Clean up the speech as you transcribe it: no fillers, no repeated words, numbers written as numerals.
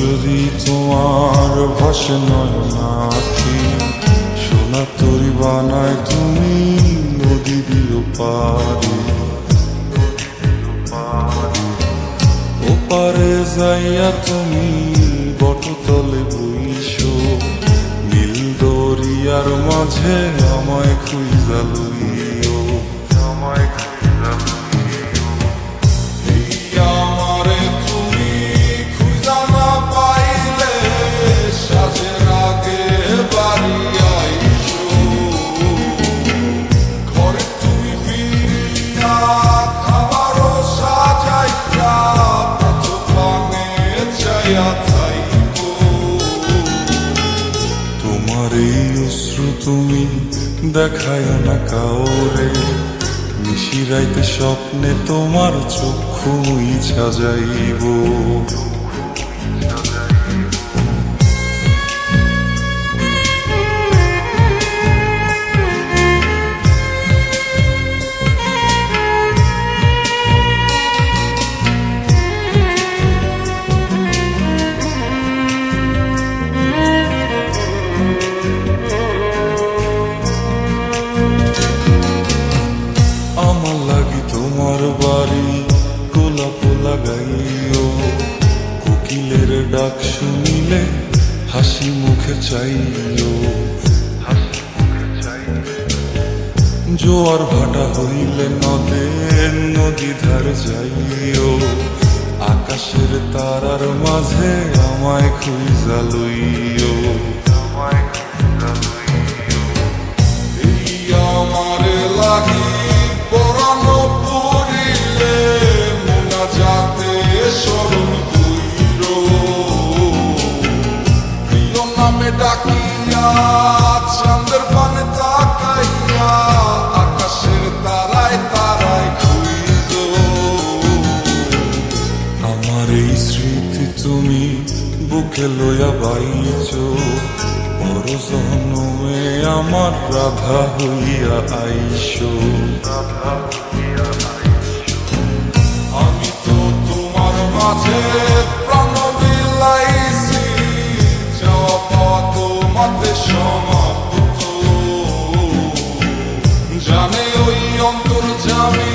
যদি তোমার ভাসে নয়ন আঁখি, সোনা তরি বানায় তুমি নদীর ওপারে। ওপারে যাইয়া তুমি বটতলে বইসো, নীল দরিয়ার মাঝে আমায় খুঁজা লইও, আমায় খুঁজা লইও। এই আমারে তুমি খুঁজা না পাইলে সাজের আগে বাড়ি আইসো, ঘরে তুমি ফিরিয়া খাবারও সাজাইয়া পথ পানে চাইয়া থাইকো। তোমার এই অশ্রু তুমি দেখায় না কাউরে, নিশিরাইতে স্বপ্নে তোমার চক্ষু মুইছা যাইব। আমার লাগি তোমার বাড়ি গোলাপ লাগাইও, কোকিলের ডাক শুনিলে হাসি মুখে চাইও। জোয়ার ভাটা হইলে নদে নদী ধার যাইও, আকাশের তারার মাঝে আমায় খুঁজা লইও, আমায় খুঁজা লইও। এই আমারে লাগি পরানো পড়িলে মোনাজাতে স্মরণ কইরো, প্রিয় নামে ডাকিয়া চাঁদের পানে তাকাইয়া আকাশের তারায় তারায় খুঁজো। আমার এই স্মৃতি তুমি বুকে লইয়া বাইছো, বড় জন্মে আমার রাধা হইয়া আইসো। আমি তো তোমার মাঝে প্রাণ বিলাইছি, যাওয়া পাওয়া তোমাতে সমাপ্ত। জানে ওই অন্তর্যামী